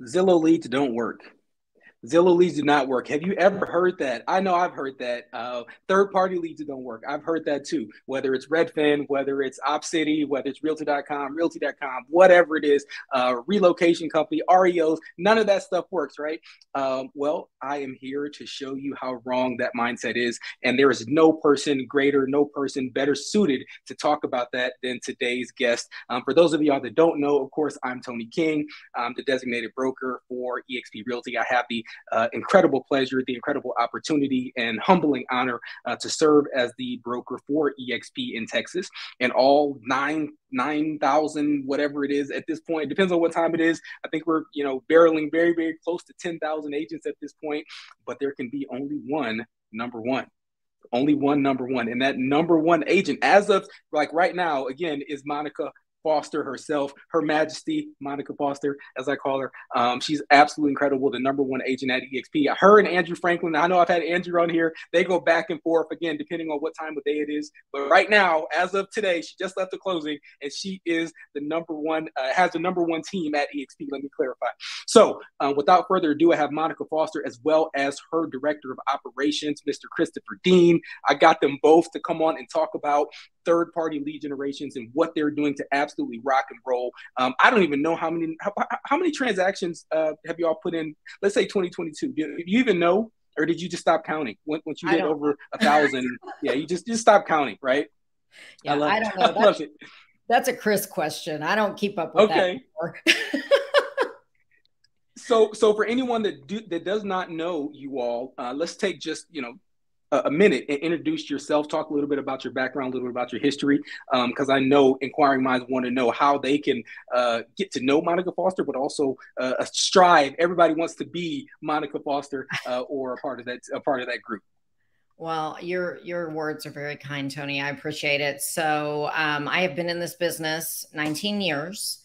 Zillow leads don't work. Zillow leads do not work. Have you ever heard that? I know I've heard that. Third-party leads don't work. I've heard that too. Whether it's Redfin, whether it's OpCity, whether it's Realty.com, Realty.com, whatever it is, relocation company, REOs, none of that stuff works, right? Well, I am here to show you how wrong that mindset is. And there is no person greater, no person better suited to talk about that than today's guest. For those of y'all that don't know, of course, I'm Tony King. I'm the designated broker for eXp Realty. I have the incredible pleasure, the incredible opportunity, and humbling honor to serve as the broker for eXp in Texas, and all 9,000, whatever it is at this point. It depends on what time it is. I think we're barreling very, very close to 10,000 agents at this point, but there can be only one number one. Only one number one. And that number one agent, as of like right now, again, is Monica Foster herself, Her Majesty, Monica Foster, as I call her. She's absolutely incredible, the number one agent at eXp. Her and Andrew Franklin, I know I've had Andrew on here. They go back and forth, again, depending on what time of day it is. But right now, as of today, she just left the closing, and she is the number one, has the number one team at eXp, let me clarify. So without further ado, I have Monica Foster as well as her Director of Operations, Mr. Christopher Dean. I got them both to come on and talk about third-party lead generations and what they're doing to absolutely rock and roll. I don't even know how many transactions have y'all put in, let's say 2022. Do you even know, or did you just stop counting once you hit over 1,000? Yeah, you just stop counting, right? Yeah, I don't know. That's a Chris question. I don't keep up with that anymore. So for anyone that does not know you all, let's take just a minute and introduce yourself, talk a little bit about your background, a little bit about your history, because I know inquiring minds want to know how they can get to know Monica Foster, but also strive. Everybody wants to be Monica Foster or a part of that group. Well, your words are very kind, Tony. I appreciate it. So I have been in this business 19 years.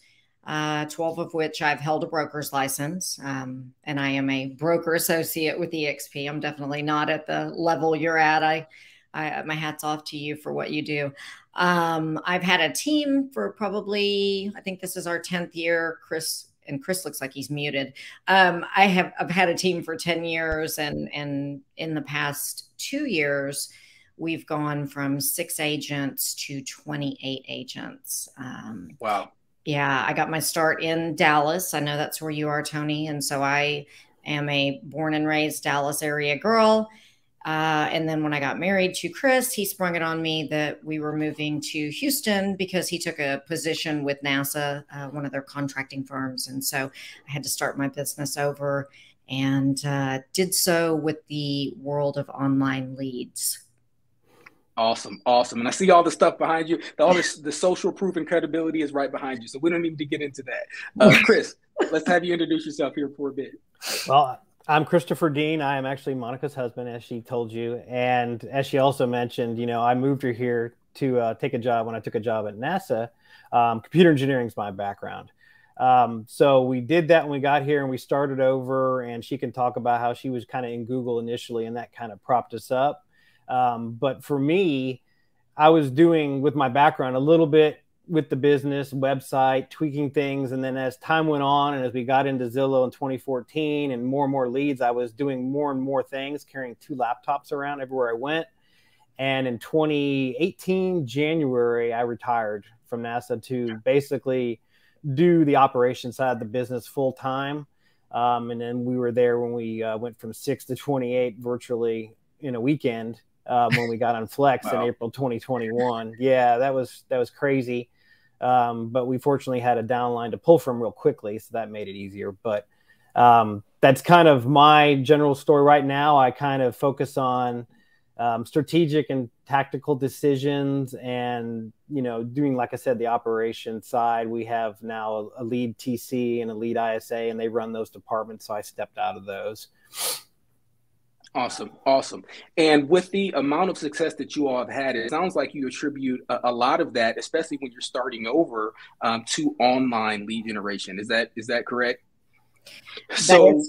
12 of which I've held a broker's license. And I am a broker associate with eXp. I'm definitely not at the level you're at. My hat's off to you for what you do. I've had a team for probably, I think this is our 10th year. Chris looks like he's muted. I've had a team for 10 years, and in the past 2 years, we've gone from 6 agents to 28 agents. Wow. Yeah, I got my start in Dallas. I know that's where you are, Tony. And so I am a born and raised Dallas area girl. And then when I got married to Chris, he sprung it on me that we were moving to Houston because he took a position with NASA, one of their contracting firms. And so I had to start my business over, and did so with the world of online leads. Awesome. And I see all the stuff behind you. The social proof and credibility is right behind you. So we don't need to get into that. Chris, let's have you introduce yourself here for a bit. Well, I'm Christopher Dean. I am actually Monica's husband, as she told you. And as she also mentioned, I moved her here to take a job when I took a job at NASA. Computer engineering is my background. So we did that when we got here, and we started over, and she can talk about how she was kind of in Google initially, and that kind of propped us up. But for me, I was doing with my background a little bit with the business website, tweaking things. And then as time went on, and as we got into Zillow in 2014 and more leads, I was doing more and more things, carrying 2 laptops around everywhere I went. And in 2018, January, I retired from NASA to basically do the operations side of the business full time. And then we were there when we went from 6 to 28 virtually in a weekend. When we got on Flex in April 2021. Yeah, that was crazy. But we fortunately had a downline to pull from real quickly, so that made it easier. But that's kind of my general story right now. I kind of focus on strategic and tactical decisions, and doing, like I said, the operation side. We have now a lead TC and a lead ISA, and they run those departments, so I stepped out of those. Awesome. And with the amount of success that you all have had, it sounds like you attribute a lot of that, especially when you're starting over, to online lead generation. Is that correct? So,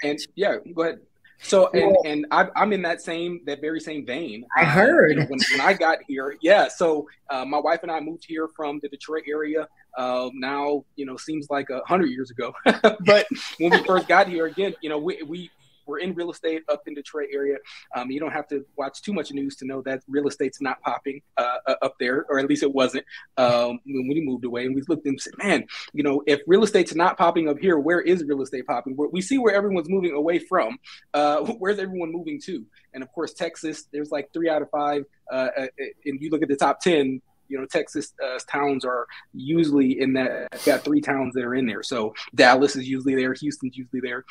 and yeah, go ahead. So, and I'm in that very same vein. I heard when I got here. Yeah. So my wife and I moved here from the Detroit area Now, seems like 100 years ago. But when we first got here, again, we're in real estate up in Detroit area. You don't have to watch too much news to know that real estate's not popping up there, or at least it wasn't when we moved away. And we looked and said, man, if real estate's not popping up here, where is real estate popping? We see where everyone's moving away from. Where's everyone moving to? And of course, Texas, there's like 3 out of 5. And you look at the top 10, Texas towns are usually in that. Got 3 towns that are in there. So Dallas is usually there. Houston's usually there.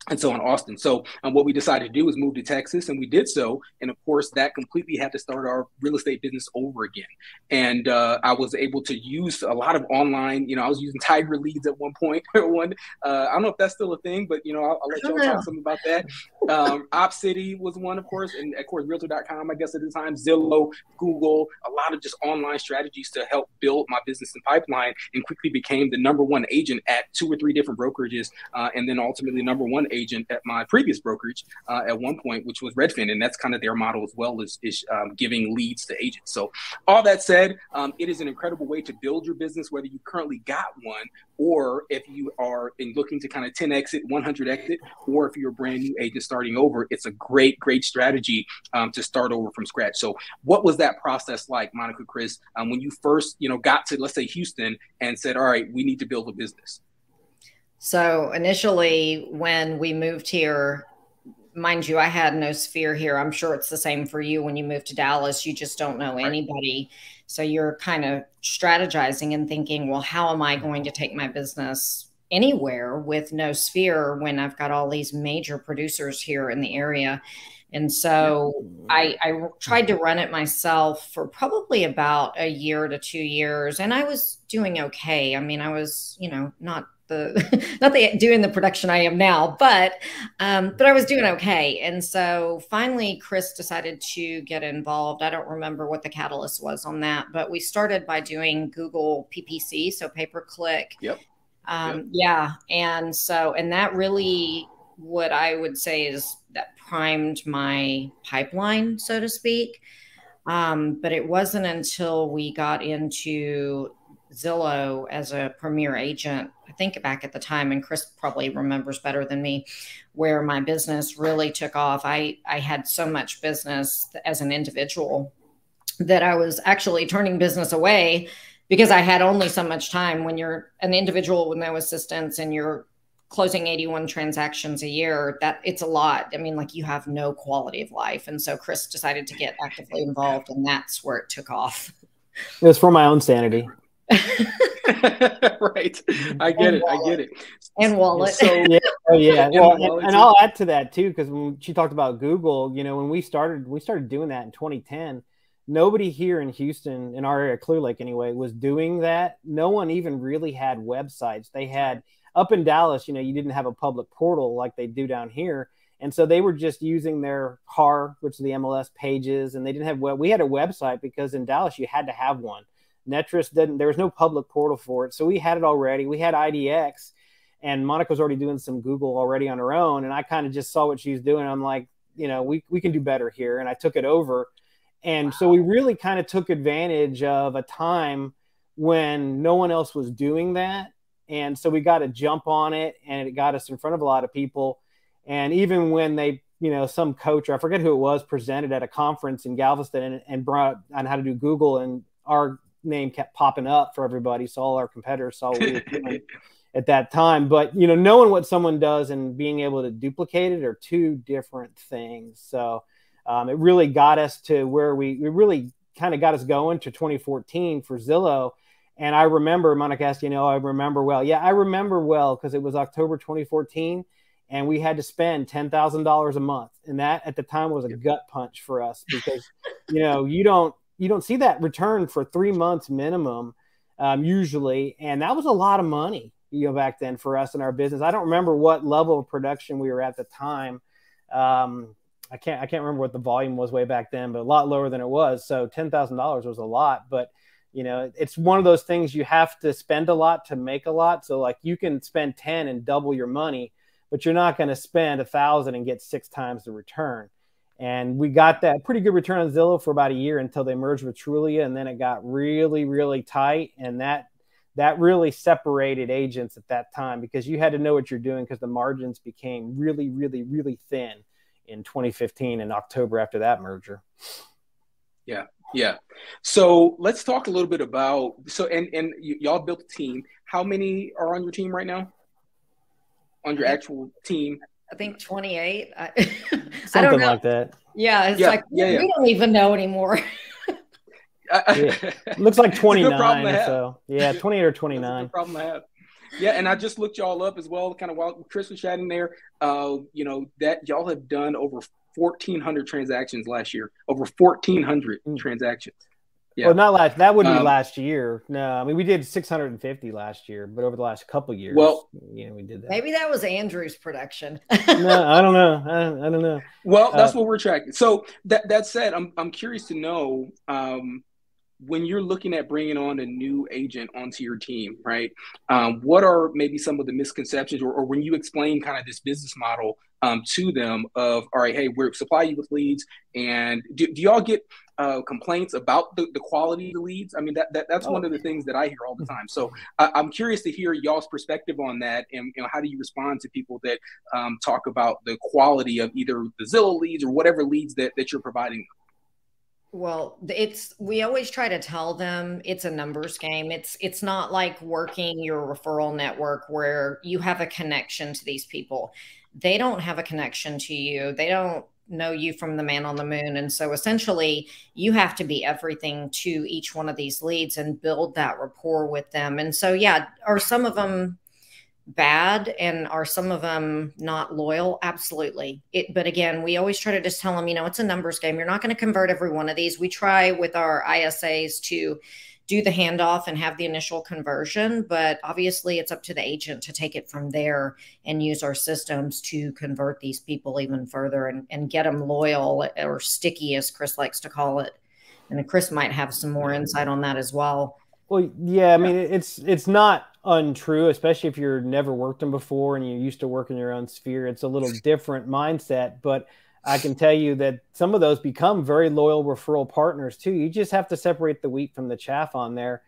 And so in Austin. So what we decided to do was move to Texas, and we did so. And of course, that completely had to start our real estate business over again. And I was able to use a lot of online, I was using Tiger Leads at one point. I don't know if that's still a thing, but, I'll let y'all talk something about that. OpCity was one, of course, and of course, Realtor.com, I guess at the time, Zillow, Google, a lot of just online strategies to help build my business and pipeline, and quickly became the #1 agent at 2 or 3 different brokerages. And then ultimately #1 agent at my previous brokerage at one point, which was Redfin. And that's kind of their model as well, is giving leads to agents. So all that said, it is an incredible way to build your business, whether you currently got one, or if you are looking to kind of 10 exit, 100 exit, or if you're a brand new agent starting over. It's a great strategy to start over from scratch. So what was that process like, Monica, Chris, when you first, got to, let's say, Houston and said, all right, we need to build a business? So initially, when we moved here, mind you, I had no sphere here. I'm sure it's the same for you when you moved to Dallas. You just don't know anybody. So you're kind of strategizing and thinking, well, how am I going to take my business anywhere with no sphere when I've got all these major producers here in the area? And so I tried to run it myself for probably about 1 year to 2 years. And I was doing okay. I mean, I was, not doing the production I am now, but I was doing okay. And so finally, Chris decided to get involved. I don't remember what the catalyst was on that, but we started by doing Google PPC, so pay-per-click. Yep. Yeah. And that really, what I would say is that primed my pipeline, so to speak. But it wasn't until we got into Zillow as a premier agent, I think back at the time, and Chris probably remembers better than me, where my business really took off. I had so much business as an individual that I was actually turning business away because I had only so much time. When you're an individual with no assistants and you're closing 81 transactions a year, that it's a lot. I mean, like, you have no quality of life. And so Chris decided to get actively involved, and that's where it took off. It was for my own sanity. Right. I get it. And wallet. So, yeah. Well, and I'll add to that too, because when she talked about Google, when we started doing that in 2010. Nobody here in Houston, in our area, Clear Lake anyway, was doing that. No one even really had websites. They had, up in Dallas, you didn't have a public portal like they do down here. And so they were just using their CAR, which is the MLS pages, and they didn't have we had a website because in Dallas you had to have one. Netris didn't, there was no public portal for it. So we had it already. We had IDX, and Monica was already doing some Google already on her own. And I kind of just saw what she was doing. I'm like, we can do better here. And I took it over. And so we really kind of took advantage of a time when no one else was doing that. And so we got to jump on it, and it got us in front of a lot of people. And even when they, some coach, or I forget who it was, presented at a conference in Galveston and brought on how to do Google, and our name kept popping up for everybody. So all our competitors saw what we were doing at that time. But, knowing what someone does and being able to duplicate it are 2 different things. So it really got us to where we really kind of got us going to 2014 for Zillow. And I remember, Monica asked, I remember well. Yeah, I remember well, because it was October 2014, and we had to spend $10,000 a month. And that at the time was a gut punch for us, because, you don't see that return for 3 months minimum usually. And that was a lot of money, back then for us in our business. I don't remember what level of production we were at the time. I can't remember what the volume was way back then, but a lot lower than it was. So $10,000 was a lot, but it's one of those things you have to spend a lot to make a lot. So like, you can spend 10 and double your money, but you're not going to spend 1,000 and get 6 times the return. And we got that pretty good return on Zillow for about a year until they merged with Trulia. And then it got really, really tight. And that that really separated agents at that time, because you had to know what you're doing, because the margins became really, really, really thin in 2015 and October after that merger. Yeah. Yeah. So let's talk a little bit about, y'all built a team. How many are on your team right now? On your actual team? I think 28. I Something like that. Yeah. It's like, we don't even know anymore. Looks like 29. So yeah, 28 or 29. That's a good problem to have. Yeah, and I just looked y'all up as well, kind of while Chris was chatting there. That y'all have done over 1,400 transactions last year. Over 1,400 transactions. Yeah. Well, not last. That wouldn't be last year. No, I mean, we did 650 last year, but over the last couple of years, we did that. Maybe that was Andrew's production. No, I don't know. I don't know. Well, that's what we're tracking. So that said, I'm curious to know, when you're looking at bringing on a new agent onto your team, right? What are maybe some of the misconceptions, or when you explain kind of this business model to them of, all right, hey, we're supply you with leads, and do y'all get complaints about the quality of the leads? I mean, that's one of the things that I hear all the time. So I'm curious to hear y'all's perspective on that, and how do you respond to people that talk about the quality of either the Zillow leads or whatever leads that you're providing? Well, we always try to tell them it's a numbers game. It's not like working your referral network where you have a connection to these people. They don't have a connection to you. They don't know you from the man on the moon. And so essentially you have to be everything to each one of these leads and build that rapport with them. And so, yeah, are some of them bad, and are some of them not loyal? Absolutely. But again, we always try to just tell them, it's a numbers game. You're not going to convert every one of these. We try with our ISAs to do the handoff and have the initial conversion, but obviously it's up to the agent to take it from there and use our systems to convert these people even further and get them loyal, or sticky, as Chris likes to call it. And Chris might have some more insight on that as well. Well, yeah, I mean, it's not untrue, especially if you've never worked them before and you're used to work in your own sphere. It's a little different mindset, but I can tell you that some of those become very loyal referral partners too. You just have to separate the wheat from the chaff on there.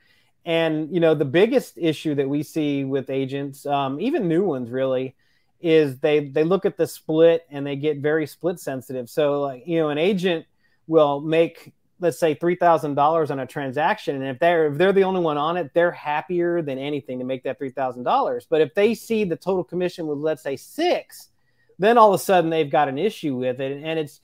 And, the biggest issue that we see with agents, even new ones really, is they look at the split and they get very split sensitive. So, an agent will make, let's say, $3,000 on a transaction, and if they're the only one on it, they're happier than anything to make that $3,000. But if they see the total commission with, let's say, 6, then all of a sudden they've got an issue with it, and it's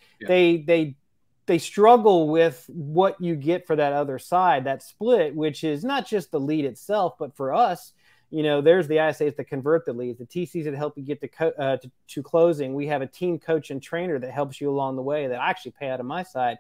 they struggle with what you get for that other side, that split, which is not just the lead itself, but for us, there's the ISAs that convert the leads, the TCs that help you get to closing. We have a team coach and trainer that helps you along the way that I actually pay out of my side.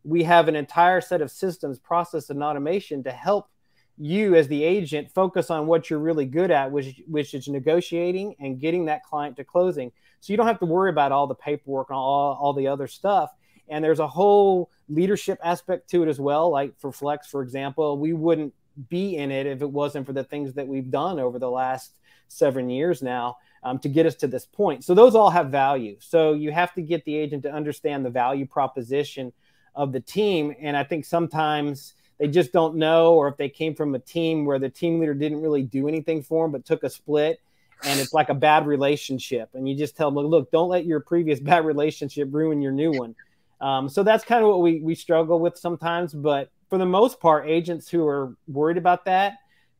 We have an entire set of systems, process, and automation to help you as the agent focus on what you're really good at, which is negotiating and getting that client to closing. So you don't have to worry about all the paperwork and all the other stuff. And there's a whole leadership aspect to it as well. Like for Flex, for example, we wouldn't be in it if it wasn't for the things that we've done over the last 7 years now to get us to this point. So those all have value. So you have to get the agent to understand the value proposition of the team. And I think sometimes they just don't know, or if they came from a team where the team leader didn't really do anything for them, but took a split, and it's like a bad relationship. And you just tell them, look, don't let your previous bad relationship ruin your new one. So that's kind of what we struggle with sometimes. But for the most part, agents who are worried about that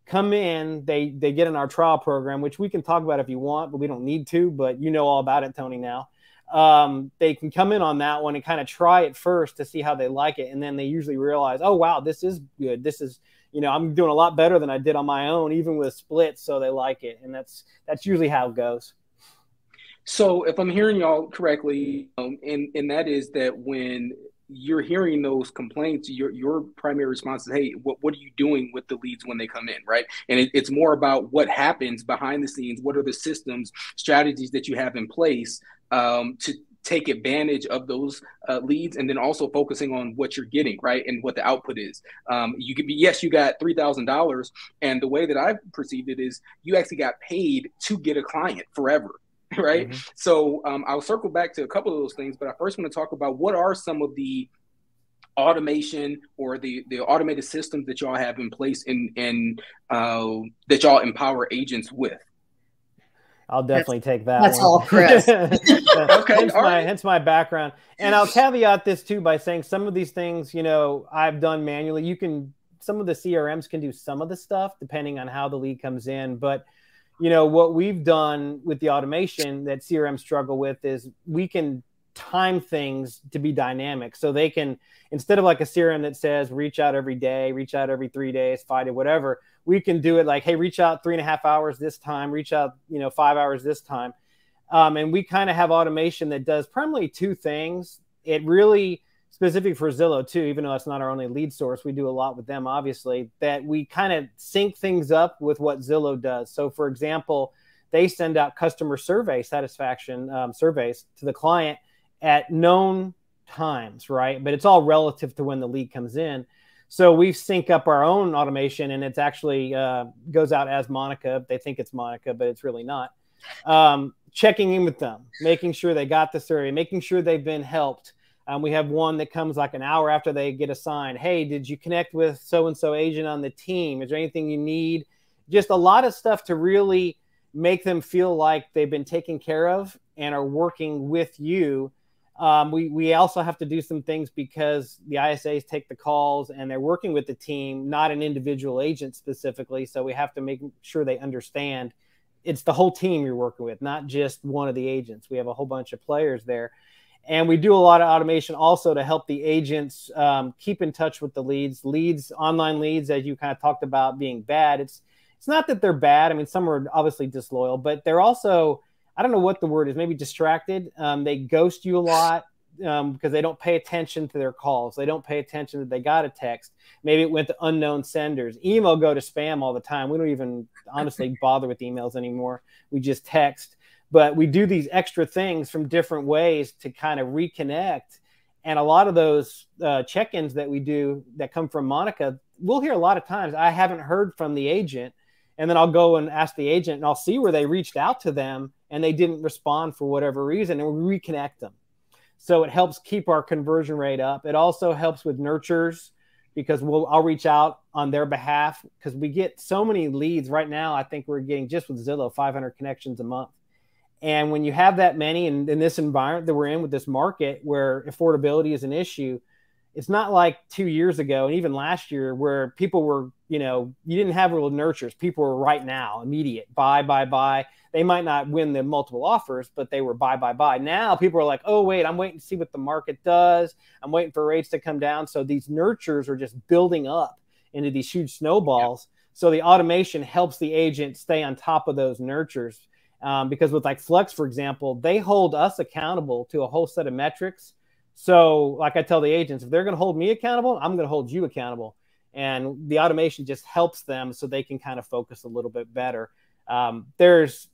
come in, they get in our trial program, which we can talk about if you want, but we don't need to, but you know all about it, Tony, now. They can come in on that one and kind of try it first to see how they like it. And then they usually realize, oh, wow, this is good. This is, I'm doing a lot better than I did on my own, even with splits. So they like it. And that's usually how it goes. So if I'm hearing y'all correctly, and that is that when you're hearing those complaints, your primary response is, hey, what are you doing with the leads when they come in, right? And it's more about what happens behind the scenes. What are the systems, strategies that you have in place to take advantage of those leads, and then also focusing on what you're getting, right, and what the output is. You could be, yes, you got $3,000, and the way that I've perceived it is you actually got paid to get a client forever. Right. Mm-hmm. So I'll circle back to a couple of those things, but I first want to talk about what are some of the automation or the automated systems that y'all have in place and that y'all empower agents with? I'll definitely take that That's one. all Chris. Okay, hence my background. And I'll caveat this too by saying some of these things, you know, I've done manually. Some of the CRMs can do some of the stuff depending on how the lead comes in. But, you know, what we've done with the automation that CRM struggle with is we can time things to be dynamic. So they can, instead of like a CRM that says reach out every day, reach out every 3 days, 5 days, whatever, we can do it like, hey, reach out 3.5 hours this time, reach out, 5 hours this time. And we kind of have automation that does primarily two things. It really specific for Zillow too, even though it's not our only lead source, we do a lot with them, obviously, that we kind of sync things up with what Zillow does. So for example, they send out customer survey satisfaction surveys to the client at known times, right? But it's all relative to when the lead comes in. So we sync up our own automation, and it's actually goes out as Monica. They think it's Monica, but it's really not. Checking in with them, making sure they got the survey, making sure they've been helped. We have one that comes like an hour after they get assigned. Hey, did you connect with so-and-so agent on the team? Is there anything you need? Just a lot of stuff to really make them feel like they've been taken care of and are working with you. We also have to do some things because the ISAs take the calls and they're working with the team, not an individual agent specifically. So we have to make sure they understand it's the whole team you're working with, not just one of the agents. We have a whole bunch of players there. And we do a lot of automation also to help the agents keep in touch with the leads, online leads, as you kind of talked about being bad. It's not that they're bad. I mean, some are obviously disloyal, but they're also, I don't know what the word is, maybe distracted. They ghost you a lot because they don't pay attention to their calls. They don't pay attention that they got a text. Maybe it went to unknown senders. Email go to spam all the time. We don't even honestly bother with emails anymore. We just text. But we do these extra things from different ways to kind of reconnect. And a lot of those check-ins that we do that come from Monica, we'll hear a lot of times, I haven't heard from the agent. And then I'll go and ask the agent and I'll see where they reached out to them and they didn't respond for whatever reason, and we reconnect them. So it helps keep our conversion rate up. It also helps with nurtures because I'll reach out on their behalf because we get so many leads right now. I think we're getting just with Zillow 500 connections a month. And when you have that many in this environment that we're in with this market where affordability is an issue, it's not like 2 years ago and even last year where people were, you didn't have real nurtures. People were right now, immediate, buy. They might not win the multiple offers, but they were buy. Now people are like, oh, wait, I'm waiting to see what the market does. I'm waiting for rates to come down. So these nurtures are just building up into these huge snowballs. Yeah. So the automation helps the agent stay on top of those nurtures. Because with like Flex, for example, they hold us accountable to a whole set of metrics. So like I tell the agents, if they're going to hold me accountable, I'm going to hold you accountable. And the automation just helps them so they can kind of focus a little bit better. There's,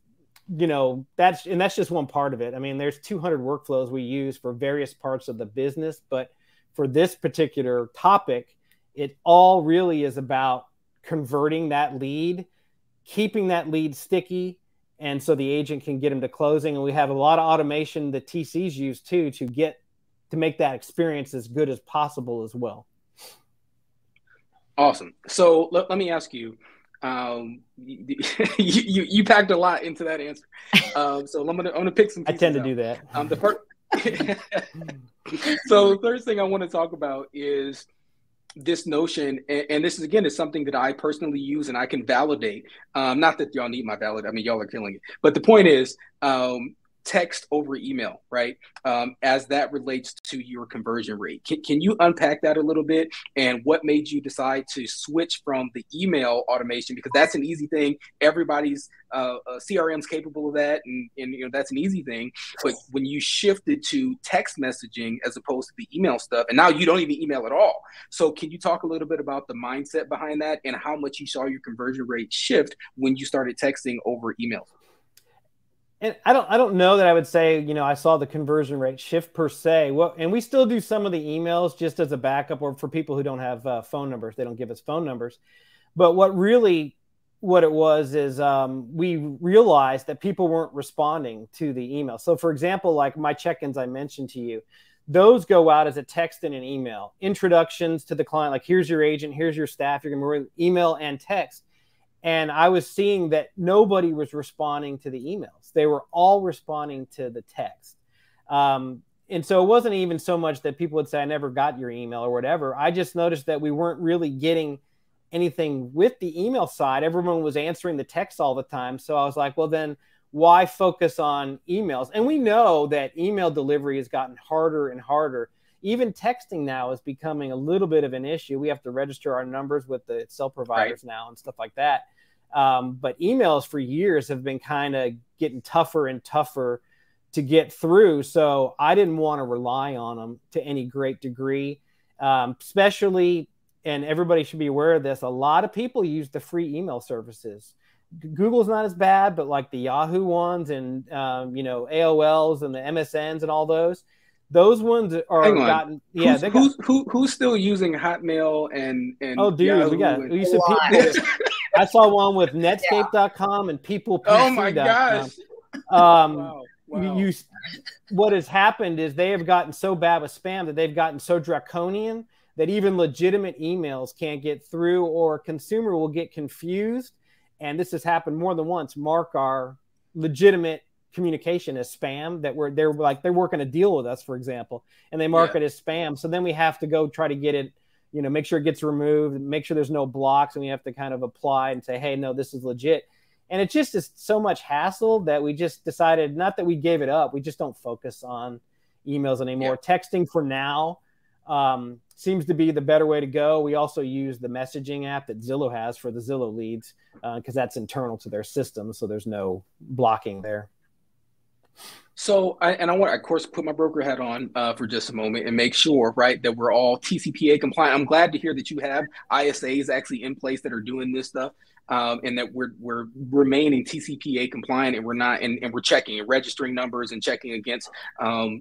that's just one part of it. I mean, there's 200 workflows we use for various parts of the business. But for this particular topic, it all really is about converting that lead, keeping that lead sticky, and so the agent can get them to closing. And we have a lot of automation that TCs use too to make that experience as good as possible as well. Awesome. So let me ask you, you packed a lot into that answer. So I'm gonna pick some pieces I tend to do that. So the first thing I want to talk about is this notion, and this is, again, is something that I personally use and I can validate. Not that y'all need my validate. I mean, y'all are killing it. But the point is, text over email, right? As that relates to your conversion rate. Can you unpack that a little bit, and what made you decide to switch from the email automation? Because that's an easy thing. Everybody's CRM's capable of that, and that's an easy thing. But when you shifted to text messaging as opposed to the email stuff, and now you don't even email at all. So can you talk a little bit about the mindset behind that and how much you saw your conversion rate shift when you started texting over email? And I don't know that I would say, I saw the conversion rate shift per se. Well, and we still do some of the emails just as a backup, or for people who don't have phone numbers, they don't give us phone numbers. But what it was is we realized that people weren't responding to the email. So for example, like my check-ins I mentioned to you, those go out as a text and an email. Introductions to the client, like here's your agent, here's your staff, you're going to email and text. And I was seeing that nobody was responding to the emails. They were all responding to the text. And so it wasn't even so much that people would say, I never got your email or whatever. I just noticed that we weren't really getting anything with the email side. Everyone was answering the text all the time. So I was like, well, then why focus on emails? And we know that email delivery has gotten harder and harder. Even texting now is becoming a little bit of an issue. We have to register our numbers with the cell providers now and stuff like that. But emails for years have been kind of getting tougher and tougher to get through. So I didn't want to rely on them to any great degree, especially, and everybody should be aware of this, a lot of people use the free email services. Google's not as bad, but like the Yahoo ones and, you know, AOLs and the MSNs and all those ones are gotten, yeah. Who's still using Hotmail and oh, dude, Yahoo we used to I saw one with Netscape.com and people. Oh my gosh. Wow. What has happened is they have gotten so bad with spam that they've gotten so draconian that even legitimate emails can't get through, or a consumer will get confused. And this has happened more than once. Mark our legitimate communication as spam, that they're working a deal with us, for example, and they mark it as spam. So then we have to go try to get it, you know, make sure it gets removed, make sure there's no blocks, and we have to kind of apply and say, hey, no, this is legit. And it just is so much hassle that we just decided, not that we gave it up, we just don't focus on emails anymore. Texting for now seems to be the better way to go. We also use the messaging app that Zillow has for the Zillow leads, because that's internal to their system, so there's no blocking there. So, I want to, of course, put my broker hat on for just a moment and make sure, right, that we're all TCPA compliant. I'm glad to hear that you have ISAs actually in place that are doing this stuff, and that we're remaining TCPA compliant, and we're not, and we're checking and registering numbers and checking against,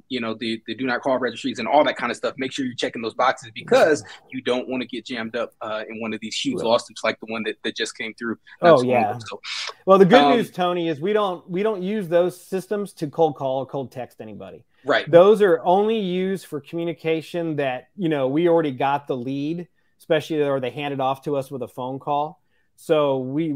you know, the do not call registries and all that kind of stuff. Make sure you're checking those boxes, because you don't want to get jammed up in one of these huge lawsuits like the one that just came through. Oh yeah. So, well, the good news, Tony, is we don't use those systems to cold call or cold text anybody. Right. Those are only used for communication that, you know, we already got the lead, especially, or they hand it off to us with a phone call. So we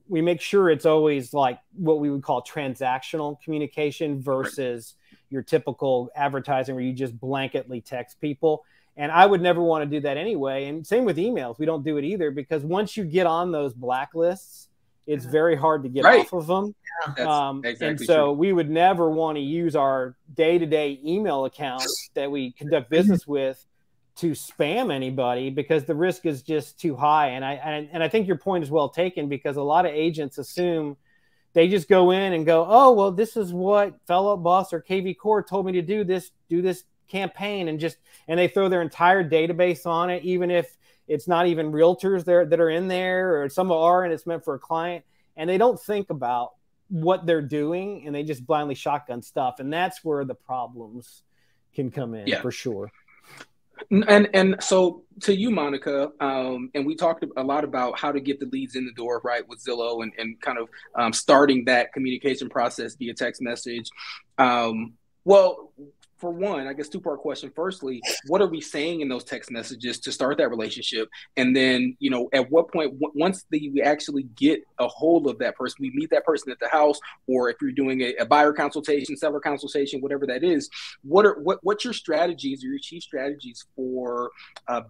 make sure it's always like what we would call transactional communication versus your typical advertising where you just blanketly text people. And I would never want to do that anyway. And same with emails. We don't do it either, because once you get on those blacklists, it's very hard to get off of them. Exactly and so true. we would never want to use our day-to-day email accounts that we conduct business with to spam anybody, because the risk is just too high. And I think your point is well taken, because a lot of agents assume they just go in and go, oh, well, this is what Fellow Boss or KV Core told me to do this campaign, and they throw their entire database on it, even if it's not even realtors that are in there, or some are, and it's meant for a client, and they don't think about what they're doing, and they just blindly shotgun stuff. And that's where the problems can come in, for sure. And so to you, Monica, and we talked a lot about how to get the leads in the door, right, with Zillow, and kind of starting that communication process via text message. Well, for one, I guess two-part question. Firstly, what are we saying in those text messages to start that relationship? And then, you know, at what point, once we actually get a hold of that person, we meet that person at the house, or if you're doing a buyer consultation, seller consultation, whatever that is, what's your strategies or your chief strategies for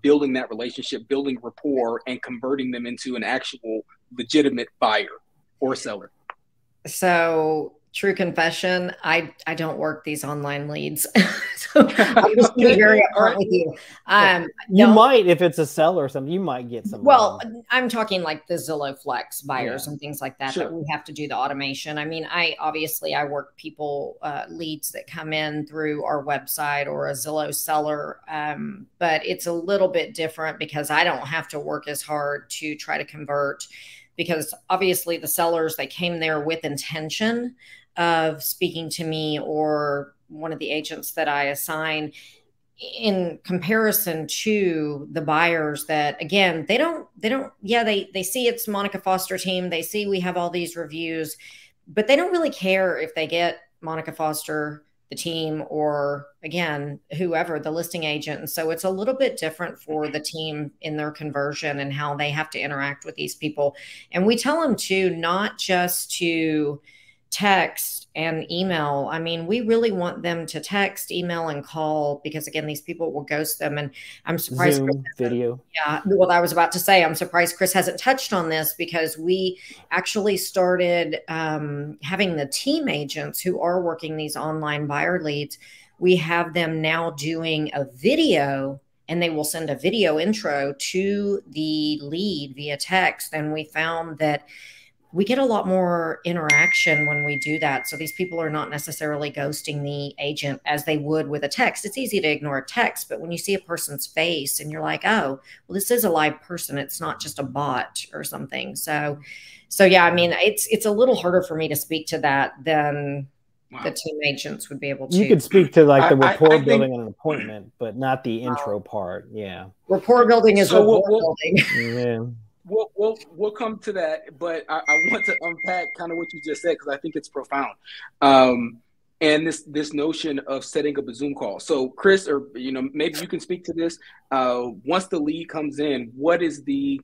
building that relationship, building rapport, and converting them into an actual legitimate buyer or seller? So, true confession, I don't work these online leads. So I'm just going to be very upfront with you. You might, if it's a seller or something, you might get some. Well, I'm talking like the Zillow Flex buyers and things like that, that we have to do the automation. I mean, I work people, leads that come in through our website or a Zillow seller. But it's a little bit different, because I don't have to work as hard to try to convert, because obviously the sellers, they came there with intention of speaking to me or one of the agents that I assign, in comparison to the buyers that, again, they see it's Monica Foster team. They see we have all these reviews, but they don't really care if they get Monica Foster the team or, again, whoever, the listing agent. And so it's a little bit different for the team in their conversion and how they have to interact with these people. And we tell them to not just to text and email. I mean, we really want them to text, email, and call, because again, these people will ghost them. And I'm surprised. Zoom video. Yeah. Well, I was about to say, I'm surprised Chris hasn't touched on this, because we actually started having the team agents who are working these online buyer leads. We have them now doing a video, and they will send a video intro to the lead via text. And we found that we get a lot more interaction when we do that. So these people are not necessarily ghosting the agent as they would with a text. It's easy to ignore a text, but when you see a person's face and you're like, oh, well, this is a live person, it's not just a bot or something. So yeah, I mean, it's a little harder for me to speak to that than the team agents would be able to. You could speak to like the rapport building on an appointment, but not the intro part. Yeah. Rapport building is rapport building. Yeah. We'll come to that, but I want to unpack kind of what you just said, because I think it's profound. And this notion of setting up a Zoom call. So Chris, or maybe you can speak to this. Once the lead comes in, what is the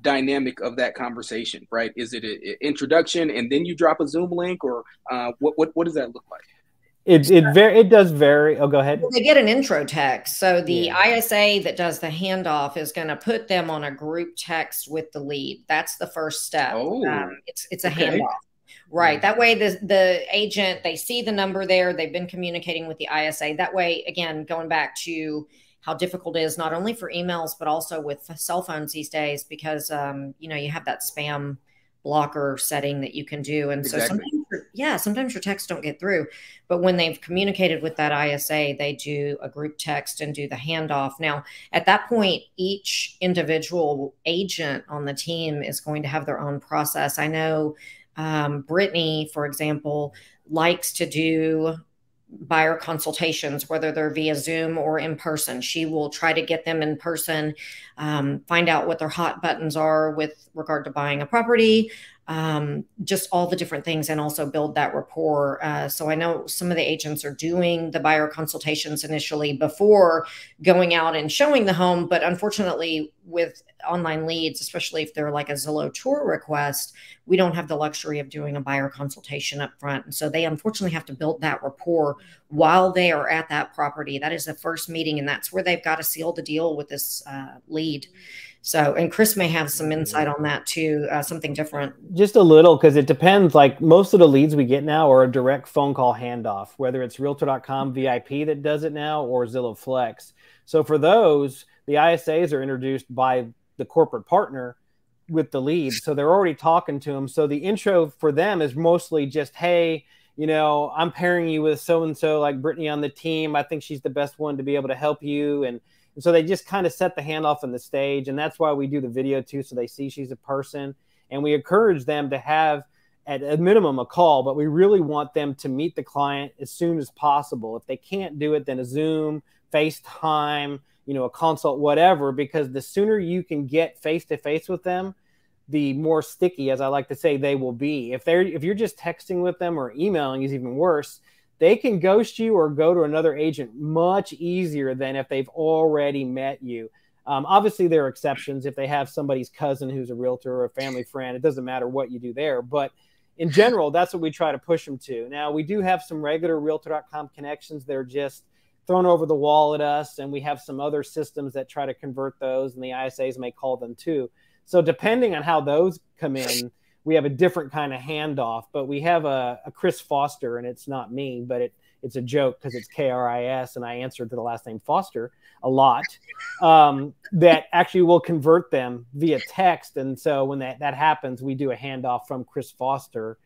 dynamic of that conversation? Right? Is it an introduction and then you drop a Zoom link, or what does that look like? It does vary. Oh, go ahead. Well, they get an intro text. So the ISA that does the handoff is going to put them on a group text with the lead. That's the first step. Oh, it's a handoff. Right. That way the agent, they see the number there. They've been communicating with the ISA. That way, again, going back to how difficult it is, not only for emails, but also with cell phones these days, because, you have that spam blocker setting that you can do. And so sometimes your texts don't get through, but when they've communicated with that ISA, they do a group text and do the handoff. Now, at that point, each individual agent on the team is going to have their own process. I know Brittany, for example, likes to do buyer consultations, whether they're via Zoom or in person. She will try to get them in person, find out what their hot buttons are with regard to buying a property, just all the different things, and also build that rapport. So I know some of the agents are doing the buyer consultations initially before going out and showing the home. But unfortunately, with online leads, especially if they're like a Zillow tour request, we don't have the luxury of doing a buyer consultation up front. And so they unfortunately have to build that rapport while they are at that property. That is the first meeting, and that's where they've got to seal the deal with this lead. So, and Chris may have some insight on that too, something different. Just a little, because it depends. Like most of the leads we get now are a direct phone call handoff, whether it's Realtor.com VIP that does it now or Zillow Flex. So for those, the ISAs are introduced by the corporate partner with the lead. So they're already talking to them. So the intro for them is mostly just, hey, I'm pairing you with so-and-so, like Brittany on the team. I think she's the best one to be able to help you. And so they just kind of set the handoff on the stage. And that's why we do the video too, so they see she's a person. And we encourage them to have, at a minimum, a call, but we really want them to meet the client as soon as possible. If they can't do it, then a Zoom, FaceTime, a consult, whatever, because the sooner you can get face-to-face with them, the more sticky, as I like to say, they will be. If you're just texting with them or emailing is even worse, they can ghost you or go to another agent much easier than if they've already met you. Obviously, there are exceptions. If they have somebody's cousin who's a realtor or a family friend, it doesn't matter what you do there. But in general, that's what we try to push them to. Now, we do have some regular Realtor.com connections that are just thrown over the wall at us, and we have some other systems that try to convert those, and the ISAs may call them too. So depending on how those come in, we have a different kind of handoff. But we have a Chris Foster, and it's not me, but it's a joke because it's KRIS, and I answered to the last name Foster a lot, that actually will convert them via text. And so when that happens, we do a handoff from Chris Foster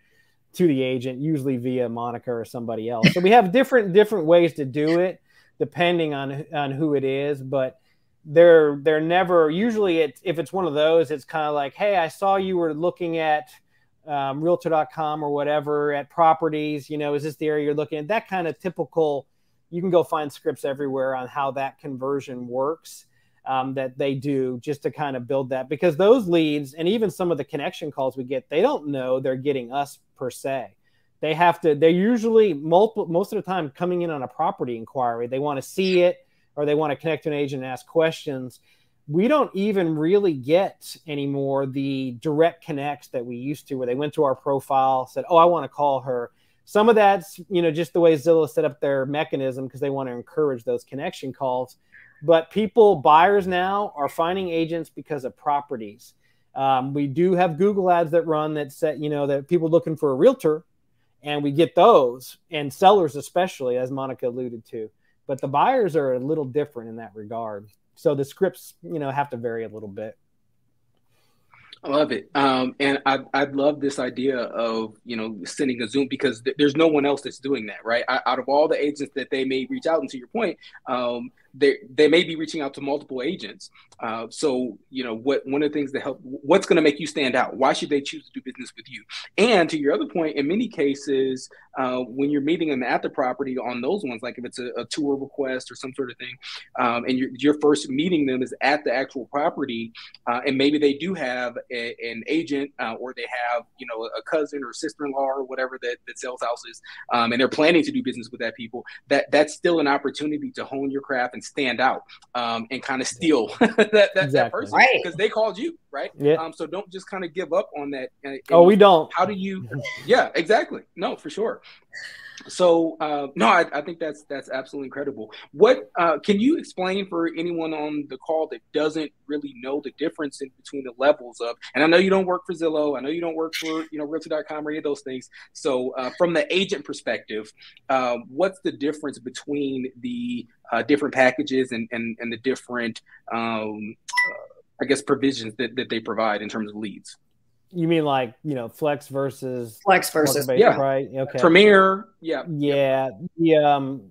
to the agent, usually via Monica or somebody else. So we have different ways to do it depending on who it is, but they're never, usually if it's one of those, it's kind of like, hey, I saw you were looking at Realtor.com or whatever at properties, is this the area you're looking at? That kind of typical, you can go find scripts everywhere on how that conversion works, that they do just to kind of build that, because those leads and even some of the connection calls we get, they don't know they're getting us per se. they're usually most of the time coming in on a property inquiry. They want to see it, or they want to connect to an agent and ask questions. We don't even really get anymore the direct connects that we used to, where they went to our profile, said, oh, I want to call her. Some of that's, just the way Zillow set up their mechanism, because they want to encourage those connection calls. But buyers now are finding agents because of properties. We do have Google ads that run that set, that people looking for a realtor, and we get those, and sellers especially, as Monica alluded to. But the buyers are a little different in that regard. So the scripts, have to vary a little bit. I love it. And I'd love this idea of, sending a Zoom, because there's no one else that's doing that, right? Out of all the agents that they may reach out, and to your point, they may be reaching out to multiple agents. So, one of the things that what's going to make you stand out? Why should they choose to do business with you? And to your other point, in many cases, when you're meeting them at the property on those ones, like if it's a tour request or some sort of thing, and you're first meeting them is at the actual property, and maybe they do have an agent, or they have, a cousin or sister-in-law or whatever that sells houses, and they're planning to do business with that people, that's still an opportunity to hone your craft and stand out, and kind of steal that person, right? Because they called you, right? Yeah. So don't just kind of give up on that. We don't. How do you? Yeah, exactly. No, for sure. So no, I think that's absolutely incredible. What can you explain for anyone on the call that doesn't really know the difference in between the levels of? And I know you don't work for Zillow. I know you don't work for Realtor.com or any of those things. So from the agent perspective, what's the difference between the different packages and the different I guess provisions that they provide in terms of leads? You mean like, flex versus yeah, right? Okay. Premier, yeah.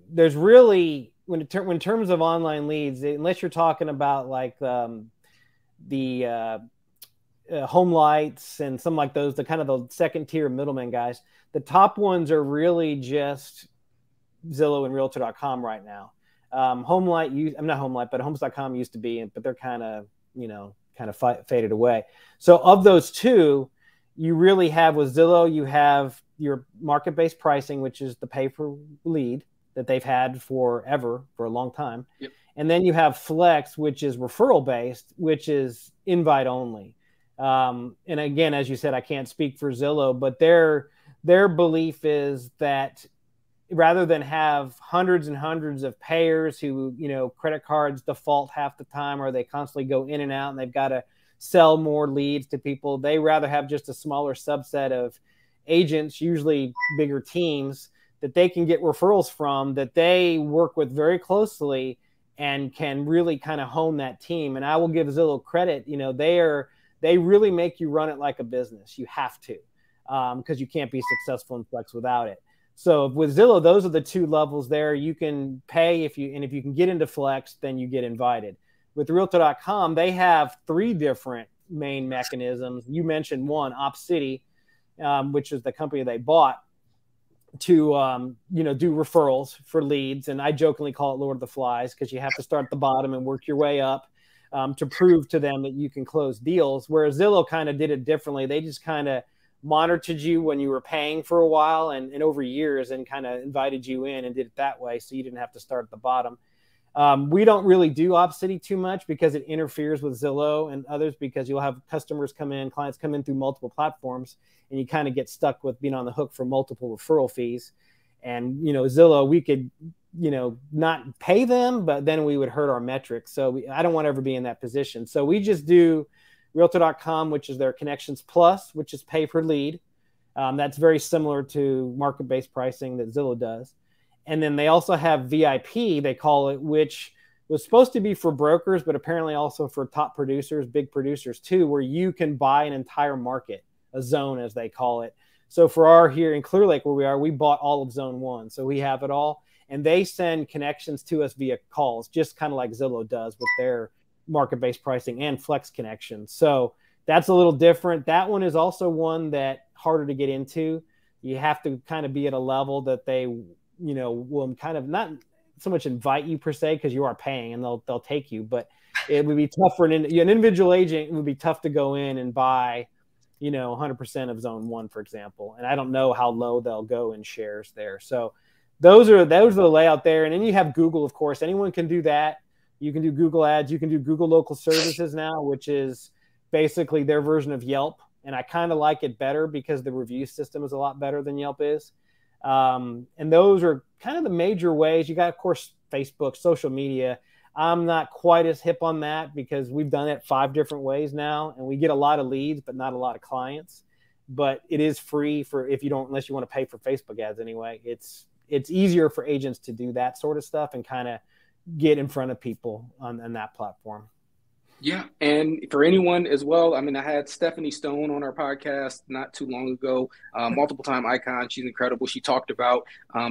There's really, in terms of online leads, unless you're talking about like the home lights and some like those, the kind of the second tier middleman guys, the top ones are really just Zillow and Realtor.com right now. Homes.com used to be, but they're kind of faded away. So of those two, you really have with Zillow, you have your market-based pricing, which is the pay per lead that they've had for a long time. Yep. And then you have Flex, which is referral-based, which is invite only. And again, as you said, I can't speak for Zillow, but their belief is that rather than have hundreds and hundreds of payers who, credit cards default half the time, or they constantly go in and out and they've got to sell more leads to people, they rather have just a smaller subset of agents, usually bigger teams, that they can get referrals from, that they work with very closely and can really kind of hone that team. And I will give Zillow credit, they really make you run it like a business. You have to, because you can't be successful in Flex without it. So with Zillow, those are the two levels there. You can pay if you can get into Flex, then you get invited. With Realtor.com, they have three different main mechanisms. You mentioned one, OpCity, which is the company they bought to do referrals for leads. And I jokingly call it Lord of the Flies, because you have to start at the bottom and work your way up to prove to them that you can close deals. Whereas Zillow kind of did it differently. They just kind of monitored you when you were paying for a while and over years, and kind of invited you in and did it that way, so you didn't have to start at the bottom. We don't really do OpCity too much because it interferes with Zillow and others, because you'll have clients come in through multiple platforms, and you kind of get stuck with being on the hook for multiple referral fees. And, Zillow, we could, not pay them, but then we would hurt our metrics. So I don't want to ever be in that position. So we just do Realtor.com, which is their Connections Plus, which is pay per lead. That's very similar to market-based pricing that Zillow does. And then they also have VIP, they call it, which was supposed to be for brokers, but apparently also for top producers, big producers too, where you can buy an entire market, a zone as they call it. So for here in Clear Lake where we are, we bought all of Zone 1. So we have it all. And they send connections to us via calls, just kind of like Zillow does with their market-based pricing and Flex connections. So that's a little different. That one is also one that harder to get into. You have to kind of be at a level that they, will kind of not so much invite you per se, because you are paying and they'll take you, but it would be tough for an individual agent. It would be tough to go in and buy 100% of zone 1, for example. And I don't know how low they'll go in shares there. So those are the layout there. And then you have Google, of course. Anyone can do that. You can do Google ads. You can do Google local services now, which is basically their version of Yelp. And I kind of like it better because the review system is a lot better than Yelp is. And those are kind of the major ways. You got, of course, Facebook, social media. I'm not quite as hip on that because we've done it 5 different ways now, and we get a lot of leads, but not a lot of clients. But it is free unless you want to pay for Facebook ads anyway. It's easier for agents to do that sort of stuff and kind of get in front of people on that platform. Yeah. And for anyone as well, I mean, I had Stephanie Stone on our podcast not too long ago, multiple time icon. She's incredible. She talked about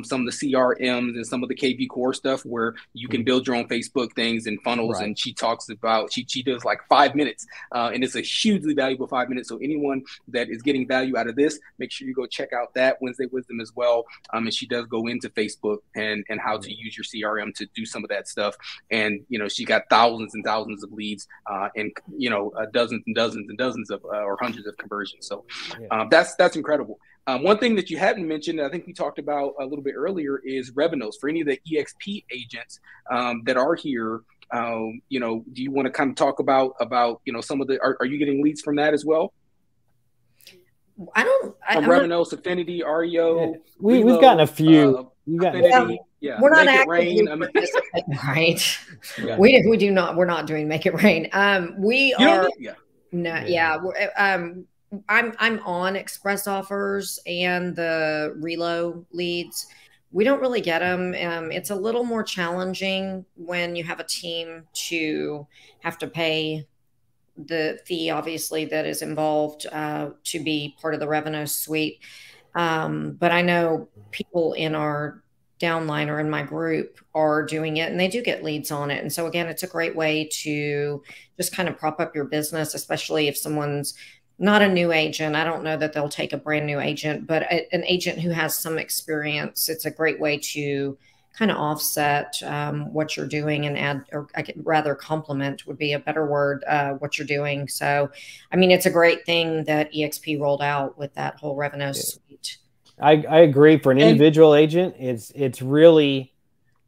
some of the CRMs and some of the KV core stuff where you can build your own Facebook things and funnels. Right. And she talks about, she does like 5 minutes and it's a hugely valuable 5 minutes. So anyone that is getting value out of this, make sure you go check out that Wednesday Wisdom as well. And she does go into Facebook and how to use your CRM to do some of that stuff. And, she got thousands and thousands of leads. And dozens and dozens and dozens of or hundreds of conversions. So that's incredible. One thing that you hadn't mentioned, I think we talked about a little bit earlier, is revenues for any of the EXP agents that are here. Do you want to kind of talk about some of the? Are you getting leads from that as well? From Revenos, Affinity, REO. Yeah. We've gotten a few. Affinity, we're not actively right. Yeah. We do not. We're not doing Make It Rain. We are. I'm on Express Offers and the Reload leads. We don't really get them. It's a little more challenging when you have a team to have to pay the fee, obviously, that is involved to be part of the Revenos suite. But I know people in our downline or in my group are doing it and they do get leads on it. And so again, it's a great way to just kind of prop up your business, especially if someone's not a new agent. I don't know that they'll take a brand new agent, but an agent who has some experience. It's a great way to kind of offset what you're doing and add, or I could rather complement would be a better word, what you're doing. So, I mean, it's a great thing that EXP rolled out with that whole Revenos suite. I agree. For an individual agent, it's really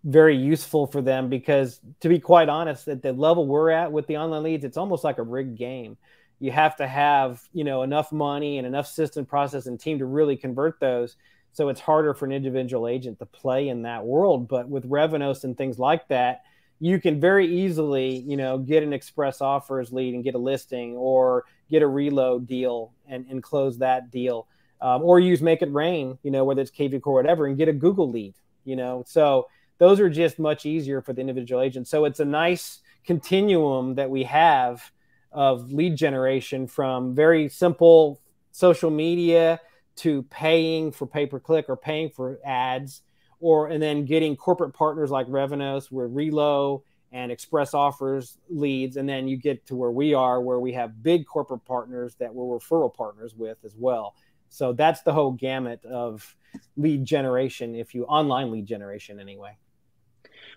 very useful for them because, to be quite honest, at the level we're at with the online leads, it's almost like a rigged game. You have to have, enough money and enough system, process, and team to really convert those. So it's harder for an individual agent to play in that world. But with Revenos and things like that, you can very easily, get an Express Offers lead and get a listing, or get a Reload deal and close that deal, or use Make It Rain, whether it's KV Core or whatever, and get a Google lead, So those are just much easier for the individual agent. So it's a nice continuum that we have of lead generation, from very simple social media to paying for pay-per-click or paying for ads, and then getting corporate partners like Revenos with Reload and Express Offers leads. And then you get to where we are, where we have big corporate partners that we're referral partners with as well. So that's the whole gamut of lead generation, online lead generation anyway.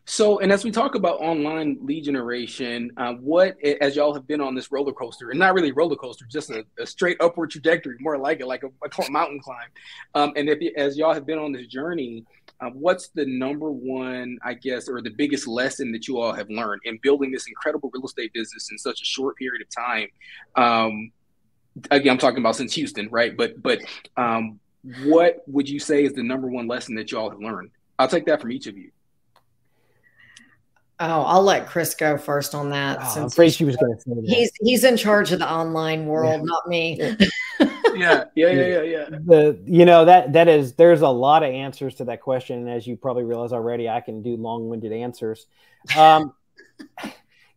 So, and as we talk about online lead generation, as y'all have been on this roller coaster, and not really roller coaster, just a straight upward trajectory, more like it, like a mountain climb. And as y'all have been on this journey, what's the number one, I guess, or the biggest lesson that you all have learned in building this incredible real estate business in such a short period of time? Again, I'm talking about since Houston, right? But what would you say is the number one lesson that y'all have learned? I'll take that from each of you. Oh, I'll let Chris go first on that. I'm afraid she was going to say that. He's in charge of the online world, not me. Yeah. There's a lot of answers to that question. And as you probably realize already, I can do long-winded answers. If I